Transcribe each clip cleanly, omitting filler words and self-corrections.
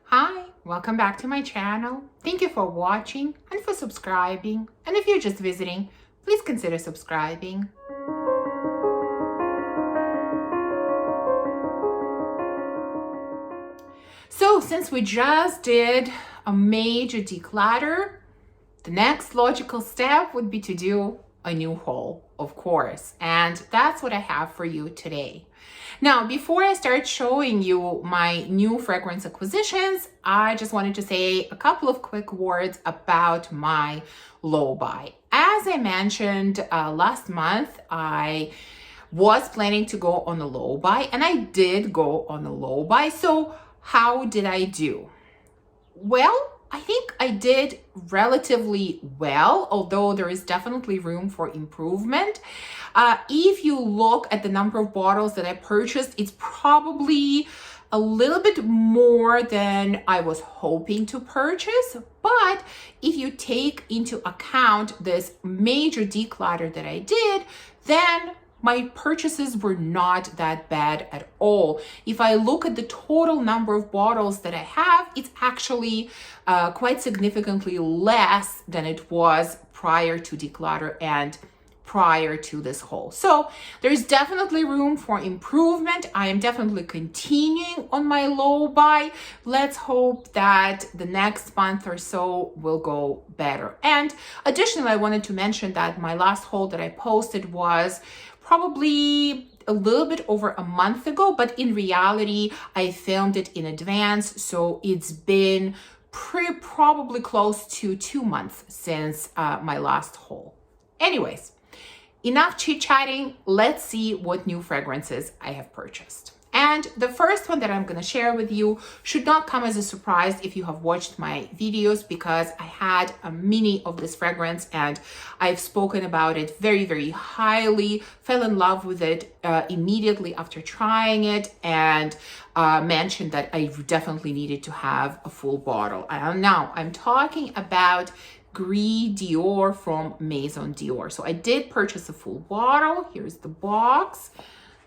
Hi, welcome back to my channel. Thank you for watching and for subscribing. And if you're just visiting, please consider subscribing. So since we just did a major declutter, the next logical step would be to do a new haul, of course. And that's what I have for you today. Now, before I start showing you my new fragrance acquisitions, I just wanted to say a couple of quick words about my low buy. As I mentioned last month, I was planning to go on a low buy, and I did go on a low buy. So how did I do? Well, I think I did relatively well, although there is definitely room for improvement. If you look at the number of bottles that I purchased, it's probably a little bit more than I was hoping to purchase. But if you take into account this major declutter that I did, then my purchases were not that bad at all. If I look at the total number of bottles that I have, it's actually quite significantly less than it was prior to declutter and prior to this haul. So there's definitely room for improvement. I am definitely continuing on my low buy. Let's hope that the next month or so will go better. And additionally, I wanted to mention that my last haul that I posted was probably a little bit over a month ago, but in reality, I filmed it in advance. So it's been probably close to 2 months since my last haul. Anyways, enough chit-chatting. Let's see what new fragrances I have purchased. And the first one that I'm going to share with you should not come as a surprise if you have watched my videos, because I had a mini of this fragrance and I've spoken about it very, very highly, fell in love with it immediately after trying it, and mentioned that I definitely needed to have a full bottle. Now I'm talking about Gris Dior from Maison Dior. So I did purchase a full bottle. Here's the box.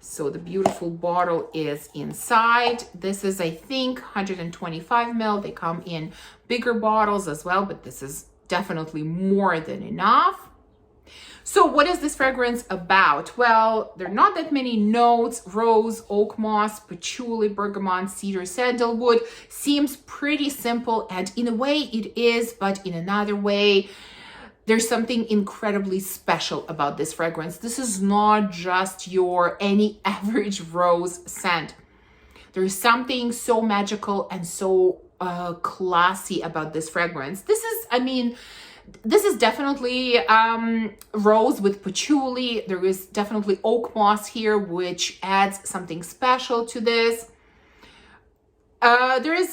So the beautiful bottle is inside. This is, I think, 125 ml. They come in bigger bottles as well, but this is definitely more than enough. So what is this fragrance about? Well, there are not that many notes. Rose, oak moss, patchouli, bergamot, cedar, sandalwood. Seems pretty simple, and in a way it is, but in another way, there's something incredibly special about this fragrance. This is not just your any average rose scent. There's something so magical and so classy about this fragrance. This is definitely rose with patchouli. There is definitely oak moss here, which adds something special to this. There is,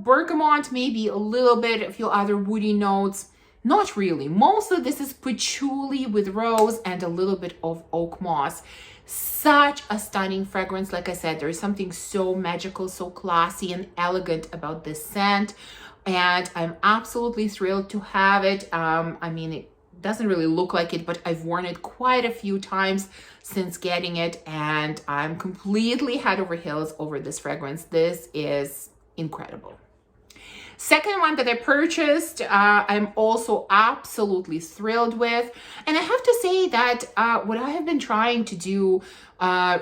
bergamot, maybe a little bit, a few other woody notes. Not really. Most of this is patchouli with rose and a little bit of oak moss. Such a stunning fragrance. Like I said, there is something so magical, so classy and elegant about this scent. And I'm absolutely thrilled to have it. It doesn't really look like it, but I've worn it quite a few times since getting it, and I'm completely head over heels over this fragrance. This is incredible. Second one that I purchased, I'm also absolutely thrilled with. And I have to say that what I have been trying to do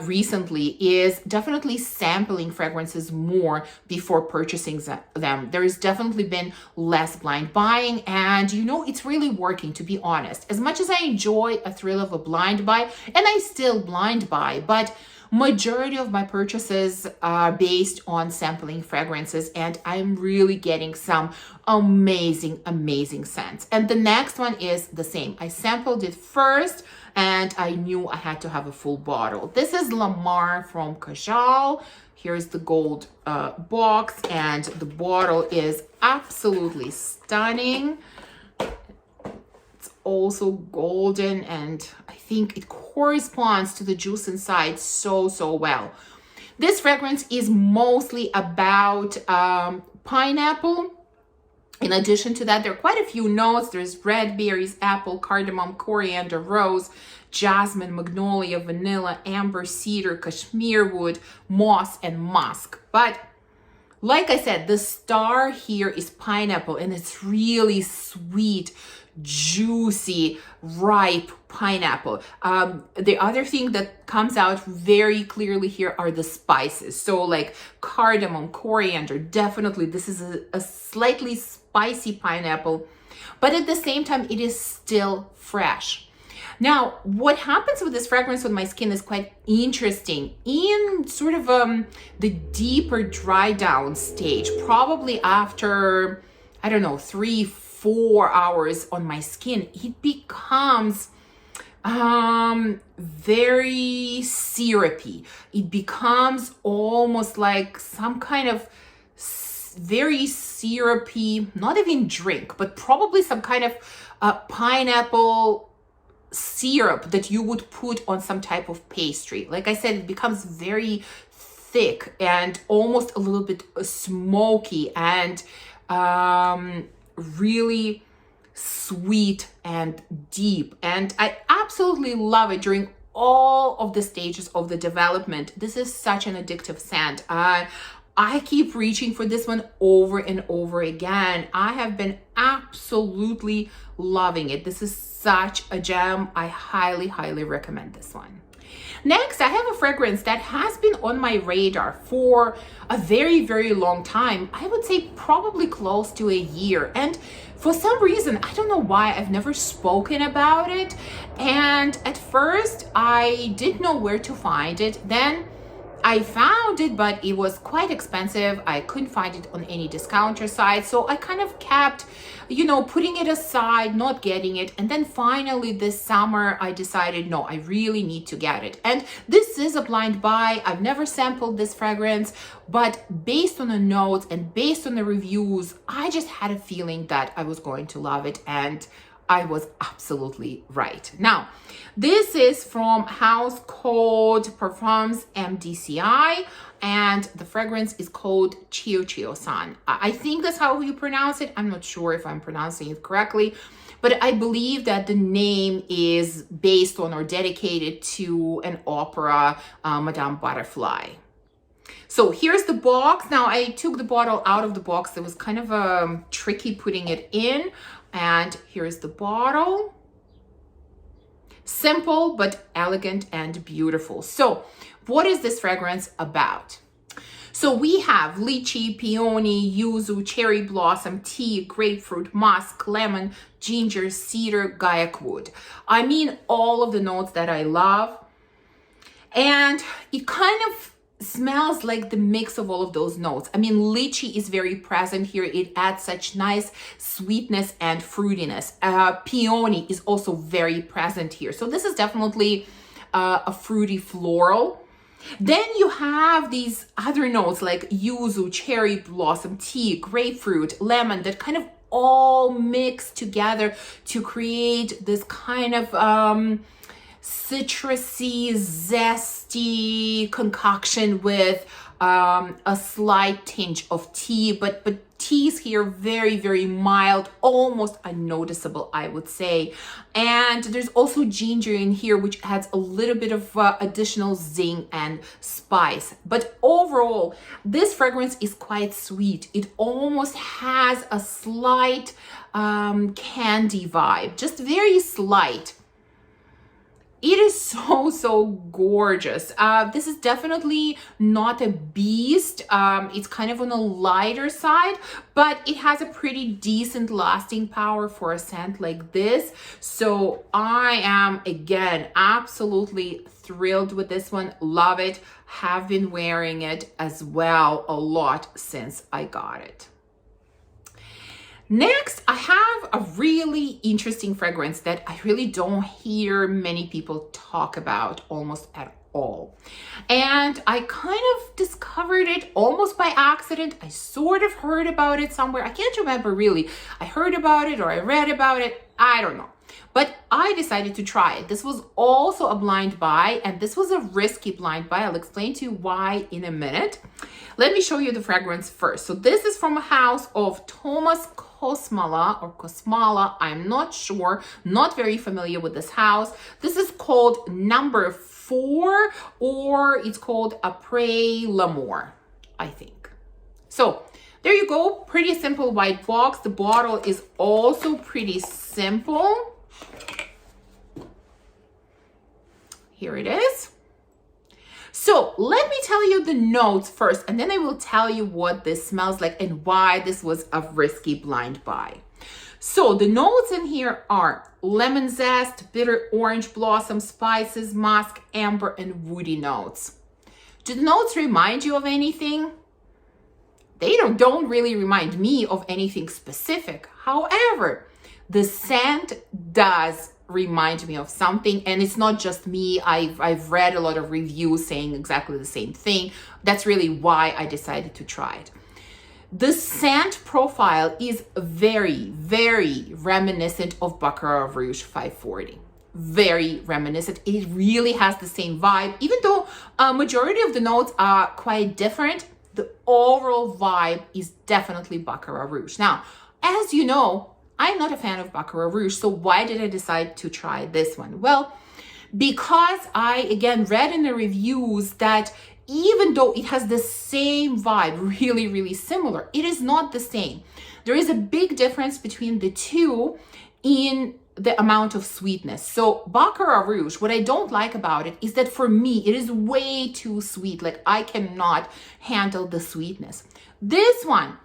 recently is definitely sampling fragrances more before purchasing them. There's definitely been less blind buying, and it's really working, to be honest. As much as I enjoy a thrill of a blind buy, and I still blind buy, but majority of my purchases are based on sampling fragrances, and I'm really getting some amazing, amazing scents. And the next one is the same. I sampled it first, and I knew I had to have a full bottle. This is Lamar from Kajal. Here's the gold box, and the bottle is absolutely stunning. Also golden, and I think it corresponds to the juice inside so well. This fragrance is mostly about pineapple. In addition to that, there are quite a few notes. There's red berries, apple, cardamom, coriander, rose, jasmine, magnolia, vanilla, amber, cedar, cashmere wood, moss, and musk. But Like I said, the star here is pineapple, and it's really sweet, juicy, ripe pineapple. The other thing that comes out very clearly here are the spices. So like cardamom, coriander, definitely this is a slightly spicy pineapple, but at the same time, it is still fresh. Now, what happens with this fragrance with my skin is quite interesting. In sort of the deeper dry down stage, probably after, I don't know, 3-4 hours on my skin, it becomes very syrupy. It becomes almost like some kind of very syrupy, not even drink, but probably some kind of pineapple syrup that you would put on some type of pastry. Like I said, it becomes very thick and almost a little bit smoky and really sweet and deep. And I absolutely love it during all of the stages of the development. This is such an addictive scent. I keep reaching for this one over and over again. I have been absolutely loving it. This is such a gem. I highly, highly recommend this one. Next, I have a fragrance that has been on my radar for a very, very long time. I would say probably close to a year. And for some reason, I don't know why, I've never spoken about it. And at first, I didn't know where to find it. Then I found it, but it was quite expensive. I couldn't find it on any discounter site. So I kind of kept, putting it aside, not getting it. And then finally this summer, I decided, no, I really need to get it. And this is a blind buy. I've never sampled this fragrance, but based on the notes and based on the reviews, I just had a feeling that I was going to love it. And I was absolutely right. Now, this is from a house called Parfums MDCI, and the fragrance is called Cio Cio San. I think that's how you pronounce it. I'm not sure if I'm pronouncing it correctly, but I believe that the name is based on or dedicated to an opera, Madame Butterfly. So here's the box. Now I took the bottle out of the box. It was kind of tricky putting it in. And here's the bottle. Simple, but elegant and beautiful. So what is this fragrance about? So we have lychee, peony, yuzu, cherry blossom, tea, grapefruit, musk, lemon, ginger, cedar, gaiac wood. I mean, all of the notes that I love. And it kind of smells like the mix of all of those notes. I mean, lychee is very present here. It adds such nice sweetness and fruitiness. Peony is also very present here. So this is definitely a fruity floral. Then you have these other notes like yuzu, cherry blossom, tea, grapefruit, lemon that kind of all mix together to create this kind of citrusy, zesty concoction with a slight tinge of tea, but teas here very, very mild, almost unnoticeable, I would say. And there's also ginger in here, which adds a little bit of additional zing and spice. But overall, this fragrance is quite sweet. It almost has a slight candy vibe, just very slight. It is so gorgeous. This is definitely not a beast. It's kind of on the lighter side, but it has a pretty decent lasting power for a scent like this. So I am, again, absolutely thrilled with this one. Love it. Have been wearing it as well a lot since I got it. Next, I have a really interesting fragrance that I really don't hear many people talk about almost at all. And I kind of discovered it almost by accident. I sort of heard about it somewhere. I can't remember really. I heard about it or I read about it. I don't know. But I decided to try it. This was also a blind buy, and this was a risky blind buy. I'll explain to you why in a minute. Let me show you the fragrance first. So this is from a house of Thomas Kosmala or Kosmala. I'm not sure, not very familiar with this house. This is called number 4, or it's called Après L'Amour, I think. So there you go, pretty simple white box. The bottle is also pretty simple. Here it is. So let me tell you the notes first, and then I will tell you what this smells like and why this was a risky blind buy. So the notes in here are lemon zest, bitter orange blossom, spices, musk, amber, and woody notes. Do the notes remind you of anything? They don't really remind me of anything specific. However, the scent does remind me of something, and it's not just me. I've read a lot of reviews saying exactly the same thing. That's really why I decided to try it. The scent profile is very, very reminiscent of Baccarat Rouge 540. Very reminiscent. It really has the same vibe, even though a majority of the notes are quite different. The overall vibe is definitely Baccarat Rouge. Now, as you know, I'm not a fan of Baccarat Rouge, so why did I decide to try this one? Well, because I, again, read in the reviews that even though it has the same vibe, really, really similar, it is not the same. There is a big difference between the two in the amount of sweetness. So Baccarat Rouge, what I don't like about it is that for me, it is way too sweet. Like I cannot handle the sweetness. This one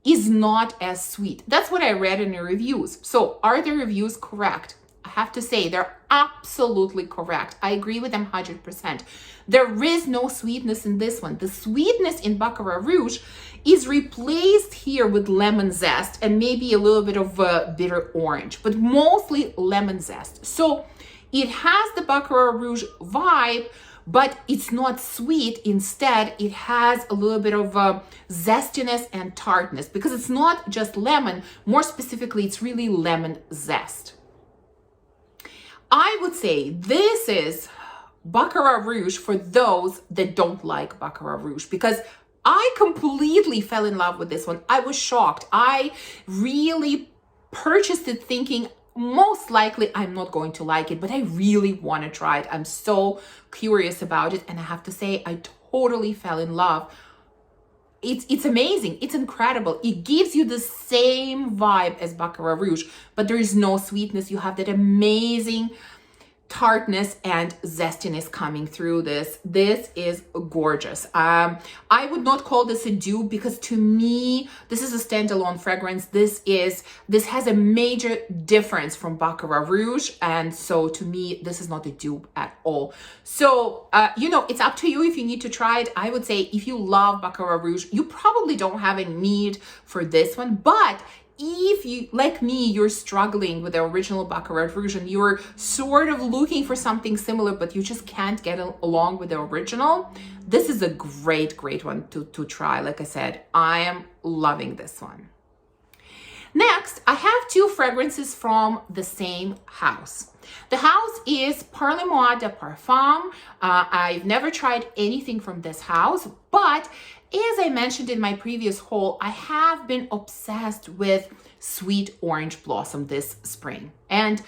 is not as sweet. That's what I read in the reviews. So are the reviews correct? I have to say they're absolutely correct. I agree with them 100%. There is no sweetness in this one. The sweetness in Baccarat Rouge is replaced here with lemon zest and maybe a little bit of bitter orange, but mostly lemon zest. So it has the Baccarat Rouge vibe, but it's not sweet. Instead, it has a little bit of zestiness and tartness because it's not just lemon. More specifically, it's really lemon zest. I would say this is Baccarat Rouge for those that don't like Baccarat Rouge, because I completely fell in love with this one. I was shocked. I really purchased it thinking most likely I'm not going to like it, but I really want to try it. I'm so curious about it, and I have to say I totally fell in love. It's amazing. It's incredible. It gives you the same vibe as Baccarat Rouge, but there is no sweetness. You have that amazing tartness and zestiness coming through this. This is gorgeous. I would not call this a dupe because to me, this is a standalone fragrance. This has a major difference from Baccarat Rouge. And so to me, this is not a dupe at all. So, it's up to you if you need to try it. I would say if you love Baccarat Rouge, you probably don't have a need for this one, but if you, like me, you're struggling with the original Baccarat Rouge and you're sort of looking for something similar, but you just can't get along with the original, this is a great one to try. Like I said, I am loving this one. Next, I have two fragrances from the same house. The house is Parle de Parfum. I've never tried anything from this house, but as I mentioned in my previous haul, I have been obsessed with sweet orange blossom this spring. And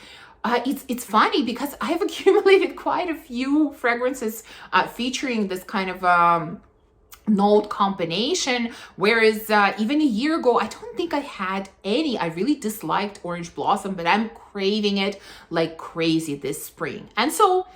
it's funny because I've accumulated quite a few fragrances featuring this kind of note combination, whereas even a year ago I don't think I had any. I really disliked orange blossom, but I'm craving it like crazy this spring. And so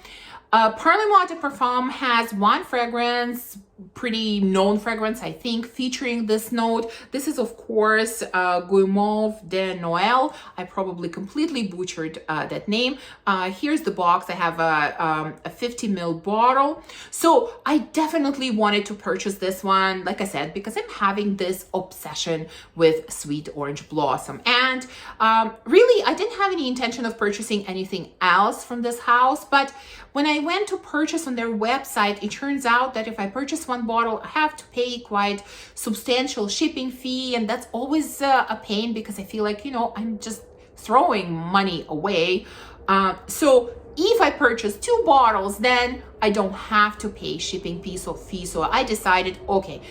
Parle de Parfum has one fragrance, pretty known fragrance, I think, featuring this note. This is, of course, Guimauve De Noel. I probably completely butchered that name. Here's the box. I have a 50 ml bottle. So I definitely wanted to purchase this one, like I said, because I'm having this obsession with sweet orange blossom. And really, I didn't have any intention of purchasing anything else from this house, but when I went to purchase on their website, it turns out that if I purchase one bottle, I have to pay quite substantial shipping fee, and that's always a pain because I feel like, I'm just throwing money away. So if I purchase two bottles, then I don't have to pay shipping fee. So I decided, okay,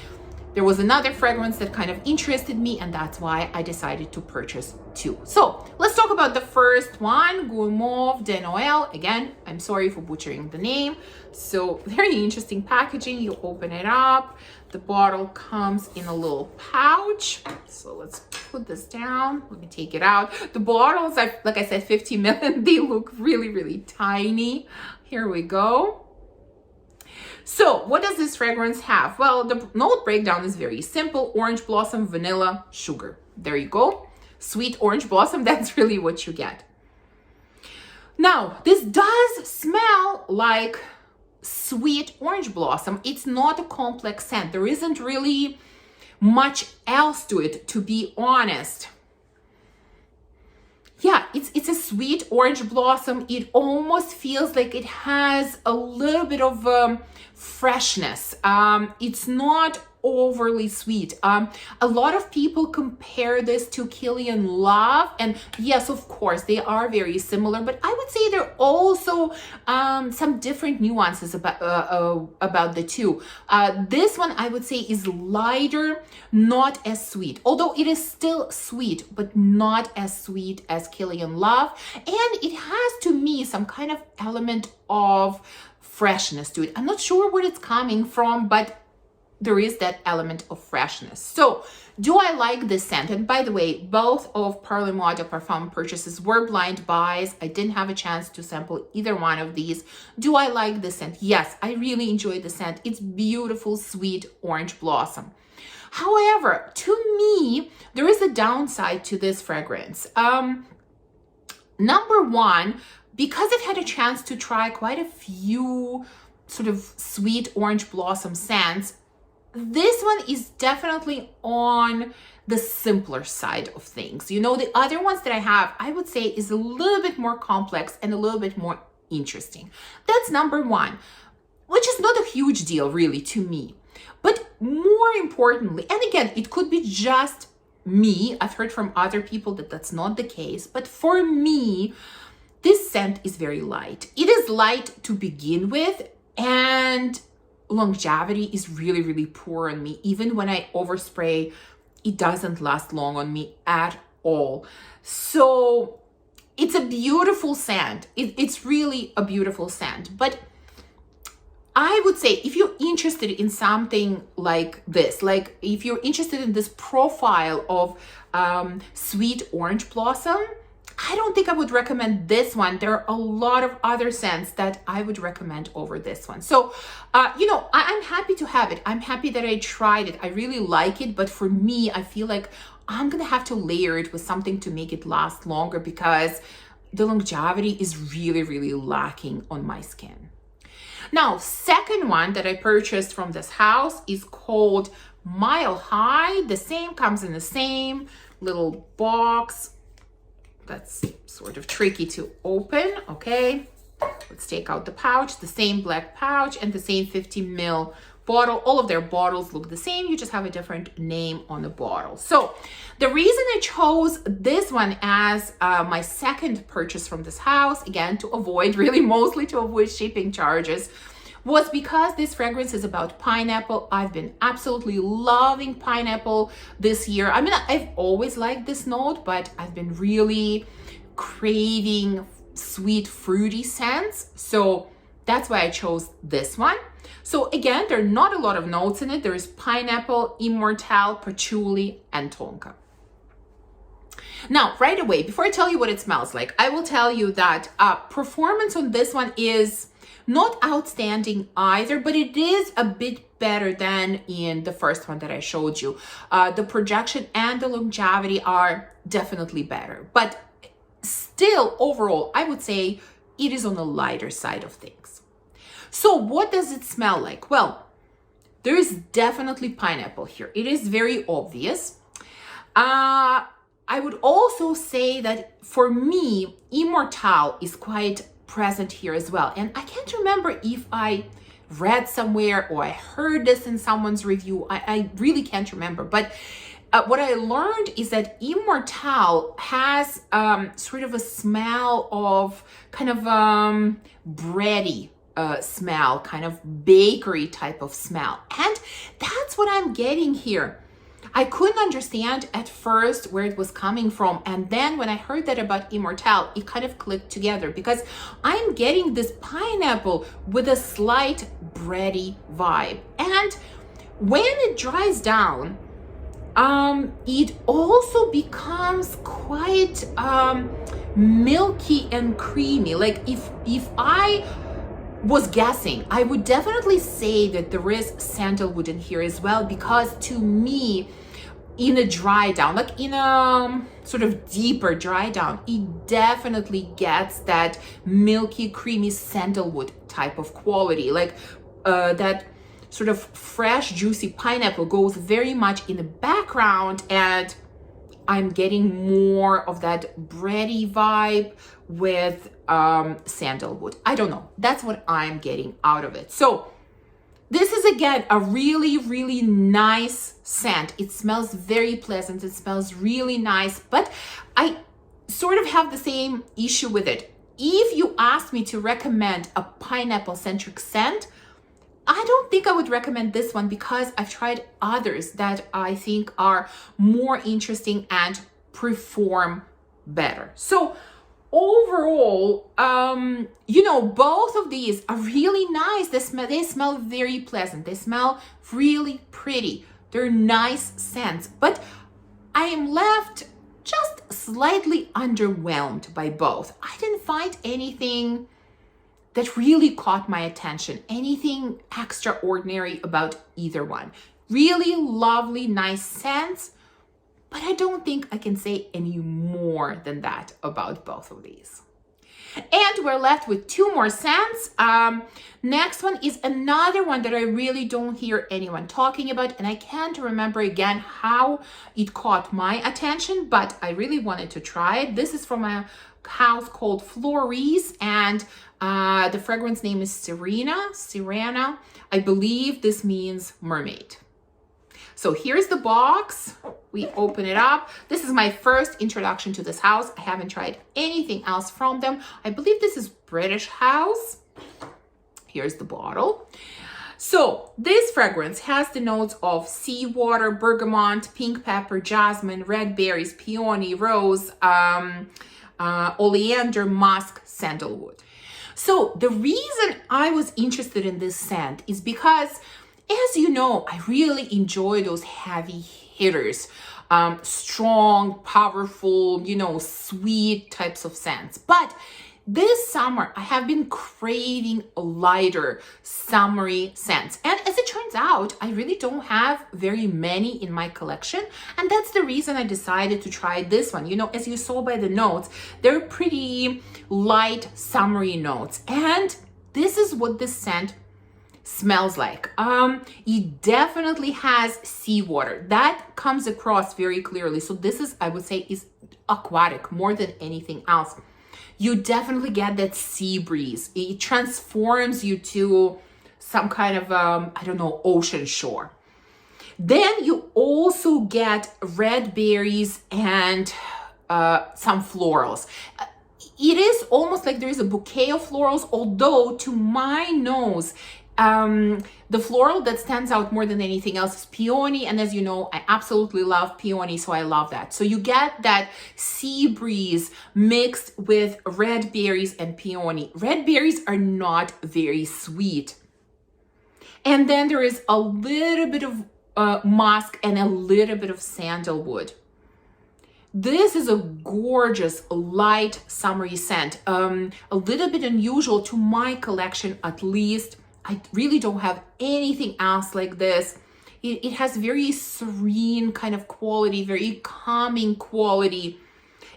there was another fragrance that kind of interested me, and that's why I decided to purchase two. So let's talk about the first one, Guimauve De Noel. Again, I'm sorry for butchering the name. So very interesting packaging. You open it up. The bottle comes in a little pouch. So let's put this down. Let me take it out. The bottles, like I said, 50 ml. They look really, really tiny. Here we go. So what does this fragrance have? Well, the note breakdown is very simple. Orange blossom, vanilla, sugar. There you go. Sweet orange blossom, that's really what you get. Now, this does smell like sweet orange blossom. It's not a complex scent. There isn't really much else to it, to be honest. Yeah, it's a sweet orange blossom. It almost feels like it has a little bit of freshness. It's not overly sweet. A lot of people compare this to Kilian Love, and yes, of course, they are very similar, but I would say there are also some different nuances about the two. This one, I would say, is lighter, not as sweet, although it is still sweet, but not as sweet as Kilian Love, and it has, to me, some kind of element of freshness to it. I'm not sure where it's coming from, but there is that element of freshness. So do I like this scent? And by the way, both of Parle de Parfum purchases were blind buys. I didn't have a chance to sample either one of these. Do I like this scent? Yes, I really enjoy the scent. It's beautiful, sweet orange blossom. However, to me, there is a downside to this fragrance. Number one, because I've had a chance to try quite a few sort of sweet orange blossom scents, this one is definitely on the simpler side of things. You know, the other ones that I have, I would say, is a little bit more complex and a little bit more interesting. That's number one, which is not a huge deal really to me. But more importantly, and again, it could be just me. I've heard from other people that that's not the case. But for me, this scent is very light. It is light to begin with, and longevity is really, really poor on me. Even when I overspray, it doesn't last long on me at all. So it's a beautiful scent. It's really a beautiful scent. But I would say if you're interested in something like this, like if you're interested in this profile of sweet orange blossom, I don't think I would recommend this one. There are a lot of other scents that I would recommend over this one. So, you know, I'm happy to have it. I'm happy that I tried it. I really like it. But for me, I feel like I'm going to have to layer it with something to make it last longer because the longevity is really, really lacking on my skin. Now, second one that I purchased from this house is called Mile High. The same comes in the same little box. That's sort of tricky to open. Okay, let's take out the pouch, the same black pouch and the same 50 ml bottle. All of their bottles look the same. You just have a different name on the bottle. So the reason I chose this one as my second purchase from this house, again, to avoid, really mostly to avoid shipping charges, was because this fragrance is about pineapple. I've been absolutely loving pineapple this year. I mean, I've always liked this note, but I've been really craving sweet, fruity scents. So that's why I chose this one. So again, there are not a lot of notes in it. There is pineapple, immortelle, patchouli, and tonka. Now, right away, before I tell you what it smells like, I will tell you that performance on this one is not outstanding either, but it is a bit better than in the first one that I showed you. The projection and the longevity are definitely better, but still overall, I would say it is on the lighter side of things. So what does it smell like? Well, there is definitely pineapple here. It is very obvious. I would also say that for me, immortelle is quite present here as well. And I can't remember if I read somewhere or I heard this in someone's review. I really can't remember. But what I learned is that immortelle has sort of a smell of kind of bready smell, kind of bakery type of smell. And that's what I'm getting here. I couldn't understand at first where it was coming from. And then when I heard that about Immortelle, it kind of clicked together because I'm getting this pineapple with a slight bready vibe. And when it dries down, it also becomes quite milky and creamy. Like if I was guessing, I would definitely say that there is sandalwood in here as well, because to me, in a dry down, like in a sort of deeper dry down, it definitely gets that milky, creamy sandalwood type of quality. Like that sort of fresh, juicy pineapple goes very much in the background, and I'm getting more of that bready vibe with sandalwood. I don't know. That's what I'm getting out of it. So this is, again, a really, really nice scent. It smells very pleasant. It smells really nice, but I sort of have the same issue with it. If you ask me to recommend a pineapple-centric scent, I don't think I would recommend this one, because I've tried others that I think are more interesting and perform better. So overall, both of these are really nice. They smell very pleasant. They smell really pretty. They're nice scents, but I am left just slightly underwhelmed by both. I didn't find anything that really caught my attention, anything extraordinary about either one. Really lovely, nice scents, but I don't think I can say any more than that about both of these. And we're left with two more scents. Next one is another one that I really don't hear anyone talking about, and I can't remember again how it caught my attention, but I really wanted to try it. This is from a house called Floris, and the fragrance name is Sirena. I believe this means mermaid. So here's the box. We open it up. This is my first introduction to this house. I haven't tried anything else from them. I believe this is British house. Here's the bottle. So this fragrance has the notes of seawater, bergamot, pink pepper, jasmine, red berries, peony, rose, oleander, musk, sandalwood. So the reason I was interested in this scent is because, as you know, I really enjoy those heavy hitters, strong, powerful, sweet types of scents. But this summer, I have been craving lighter, summery scents. And as it turns out, I really don't have very many in my collection. And that's the reason I decided to try this one. As you saw by the notes, they're pretty light, summery notes. And this is what this scent smells like. It definitely has seawater. That comes across very clearly. So this is, I would say, is aquatic more than anything else. You definitely get that sea breeze. It transforms you to some kind of, ocean shore. Then you also get red berries and some florals. It is almost like there is a bouquet of florals, although to my nose, the floral that stands out more than anything else is peony, and as you know, I absolutely love peony, so I love that. So you get that sea breeze mixed with red berries and peony. Red berries are not very sweet. And then there is a little bit of musk and a little bit of sandalwood. This is a gorgeous, light, summery scent. A little bit unusual to my collection, at least. I really don't have anything else like this. It has very serene kind of quality, very calming quality.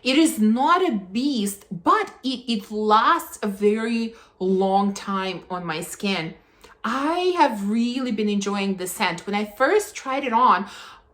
It is not a beast, but it lasts a very long time on my skin. I have really been enjoying the scent. When I first tried it on,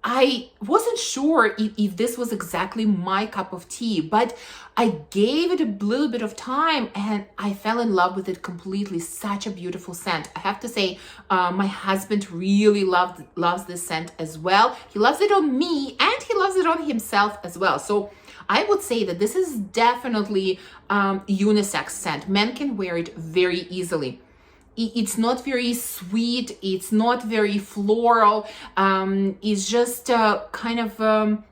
I wasn't sure if this was exactly my cup of tea, but I gave it a little bit of time and I fell in love with it completely. Such a beautiful scent. I have to say, my husband really loves this scent as well. He loves it on me and he loves it on himself as well. So I would say that this is definitely unisex scent. Men can wear it very easily. it's not very sweet, it's not very floral, it's just a kind of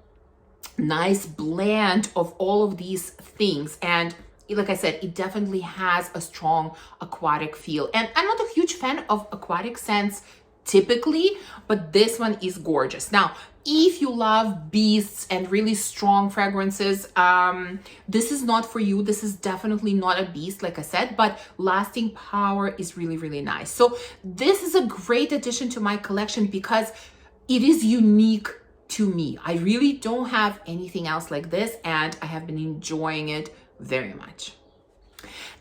nice blend of all of these things. And like I said, it definitely has a strong aquatic feel. And I'm not a huge fan of aquatic scents typically, but this one is gorgeous. Now, if you love beasts and really strong fragrances, this is not for you. This is definitely not a beast, like I said, but lasting power is really, really nice. So this is a great addition to my collection because it is unique to me. I really don't have anything else like this, and I have been enjoying it very much.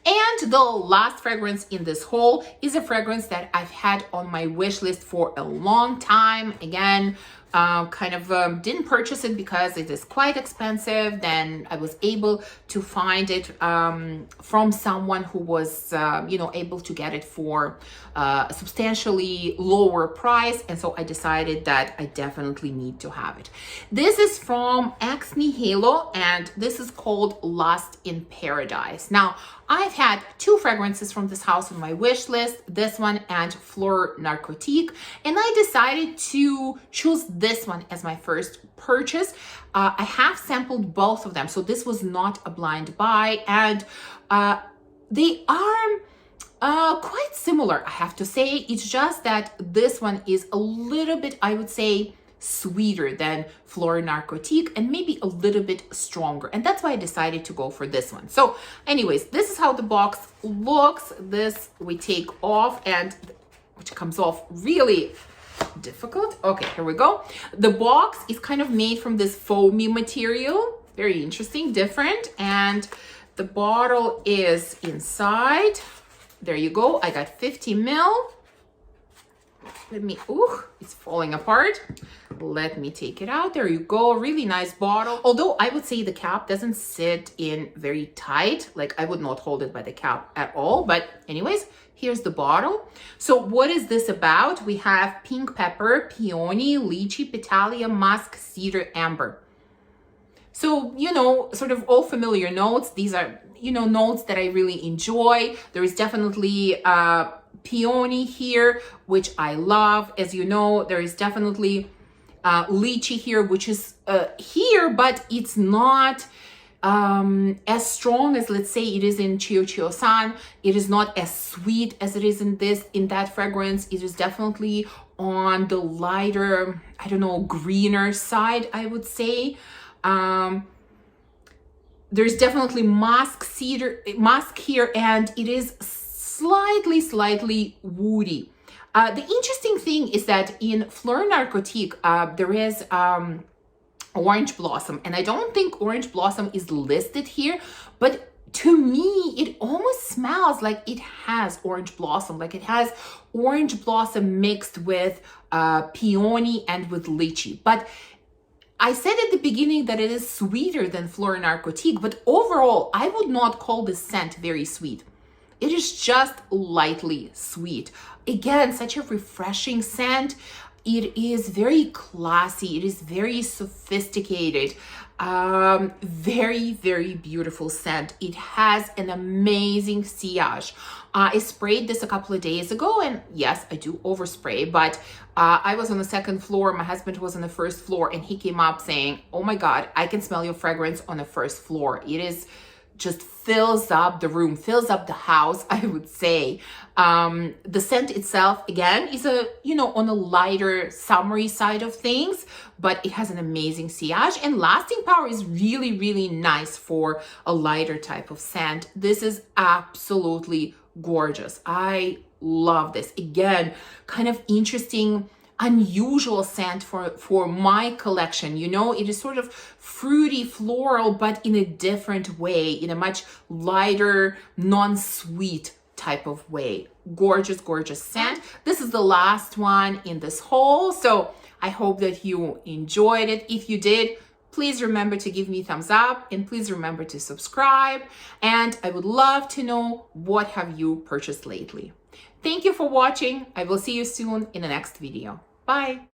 And the last fragrance in this haul is a fragrance that I've had on my wish list for a long time. Again, didn't purchase it because it is quite expensive. Then I was able to find it from someone who was, able to get it for a substantially lower price. And so I decided that I definitely need to have it. This is from Nihilo, and this is called Lost in Paradise. Now, I've had two fragrances from this house on my wish list, this one and Fleur Narcotique, and I decided to choose this one as my first purchase. I have sampled both of them, so this was not a blind buy, and they are quite similar, I have to say. It's just that this one is a little bit, I would say, sweeter than Fleur Narcotique and maybe a little bit stronger, and that's why I decided to go for this one. So anyways, this is how the box looks. This we take off, and which comes off really difficult. Okay, here we go. The box is kind of made from this foamy material, very interesting, different, and the bottle is inside. There you go. I got 50 ml. It's falling apart. Let me take it out. There you go. Really nice bottle. Although I would say the cap doesn't sit in very tight. Like, I would not hold it by the cap at all. But anyways, here's the bottle. So what is this about? We have pink pepper, peony, lychee, petalia, musk, cedar, amber. So, sort of all familiar notes. These are, notes that I really enjoy. There is definitely peony here, which I love. As you know, there is definitely lychee here, which is here, but it's not as strong as, let's say, it is in Cio Cio San. It is not as sweet as it is in that fragrance. It is definitely on the lighter, I don't know, greener side, I would say. There's definitely musk here, and it is slightly woody. The interesting thing is that in Fleur Narcotique, there is orange blossom, and I don't think orange blossom is listed here, but to me, it almost smells like it has orange blossom, like it has orange blossom mixed with peony and with lychee. But I said at the beginning that it is sweeter than Fleur Narcotique, but overall, I would not call this scent very sweet. It is just lightly sweet. Again, such a refreshing scent. It is very classy. It is very sophisticated. Very, very beautiful scent. It has an amazing sillage. I sprayed this a couple of days ago, and yes, I do overspray, but I was on the second floor. My husband was on the first floor, and he came up saying, "Oh my God, I can smell your fragrance on the first floor." It is just fills up the room, fills up the house, I would say. The scent itself, again, is on a lighter, summery side of things, but it has an amazing sillage, and lasting power is really, really nice for a lighter type of scent. This is absolutely gorgeous. I love this. Again, kind of interesting, unusual scent for my collection. It is sort of fruity, floral, but in a different way, in a much lighter, non-sweet type of way. Gorgeous, gorgeous scent. This is the last one in this haul, so I hope that you enjoyed it. If you did, please remember to give me a thumbs up, and please remember to subscribe. And I would love to know, what have you purchased lately? Thank you for watching. I will see you soon in the next video. Bye.